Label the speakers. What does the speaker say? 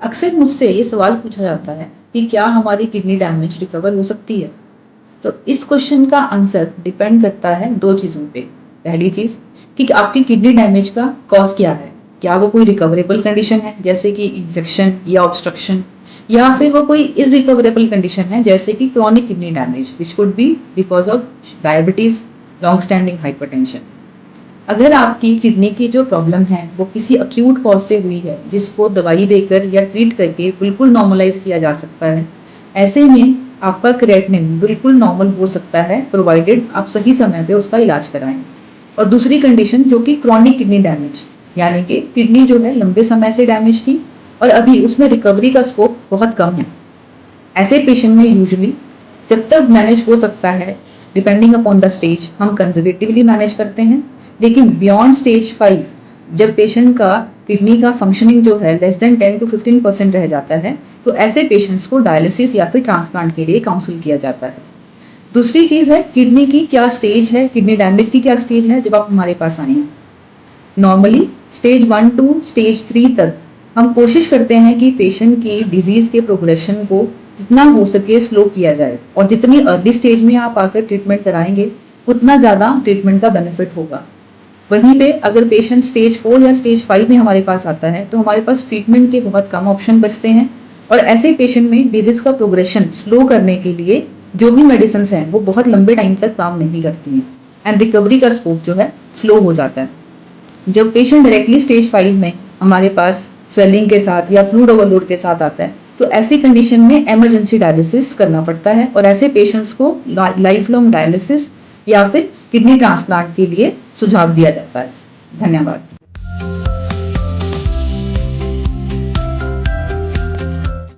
Speaker 1: अक्सर मुझसे ये सवाल पूछा जाता है कि क्या हमारी किडनी डैमेज रिकवर हो सकती है? तो इस क्वेश्चन का आंसर डिपेंड करता है 2 चीज़ों पे। पहली चीज़ कि आपकी किडनी डैमेज का कॉज़ क्या है? क्या वो कोई रिकवरेबल कंडीशन है जैसे कि इन्फेक्शन या ऑब्स्ट्रक्शन, या फिर वो कोई इर्रिकवरेबल कंडीशन है जैसे कि chronic kidney damage which could be because of diabetes, long standing hypertension. अगर आपकी किडनी की जो प्रॉब्लम है वो किसी अक्यूट कॉज से हुई है जिसको दवाई देकर या ट्रीट करके बिल्कुल नॉर्मलाइज किया जा सकता है, ऐसे में आपका क्रिएटिनिन बिल्कुल नॉर्मल हो सकता है प्रोवाइडेड आप सही समय पे उसका इलाज कराएं। और दूसरी कंडीशन जो कि क्रॉनिक किडनी डैमेज, यानी कि किडनी जो है लंबे समय से डैमेज थी और अभी उसमें रिकवरी का स्कोप बहुत कम है। ऐसे पेशेंट में यूजुअली जब तक मैनेज हो सकता है, डिपेंडिंग अपॉन द स्टेज, हम कंजर्वेटिवली मैनेज करते हैं। लेकिन बियॉन्ड स्टेज 5, जब पेशेंट का किडनी का फंक्शनिंग जो है लेस देन 10 to 15% रह जाता है, तो ऐसे पेशेंट्स को डायलिसिस या फिर ट्रांसप्लांट के लिए काउंसिल किया जाता है। दूसरी चीज़ है किडनी की क्या स्टेज है, किडनी डैमेज की क्या स्टेज है जब आप हमारे पास आए हैं। नॉर्मली स्टेज 1 टू स्टेज 3 तक हम कोशिश करते हैं कि पेशेंट की डिजीज के प्रोग्रेशन को जितना हो सके स्लो किया जाए, और जितनी अर्ली स्टेज में आप आकर ट्रीटमेंट कराएंगे उतना ज़्यादा ट्रीटमेंट का बेनिफिट होगा। वहीं पे अगर पेशेंट स्टेज 4 या स्टेज 5 में हमारे पास आता है तो हमारे पास ट्रीटमेंट के बहुत कम ऑप्शन बचते हैं, और ऐसे पेशेंट में डिजीज का प्रोग्रेशन स्लो करने के लिए जो भी मेडिसिन हैं वो बहुत लंबे टाइम तक काम नहीं करती हैं, एंड रिकवरी का स्कोप जो है स्लो हो जाता है। जब पेशेंट डायरेक्टली स्टेज 5 में हमारे पास स्वेलिंग के साथ या फ्लूइड ओवरलोड के साथ आता है, तो ऐसी कंडीशन में इमरजेंसी डायलिसिस करना पड़ता है, और ऐसे पेशेंट्स को लाइफ लॉन्ग डायलिसिस या फिर किडनी ट्रांसप्लांट के लिए सुझाव दिया जाता है। धन्यवाद।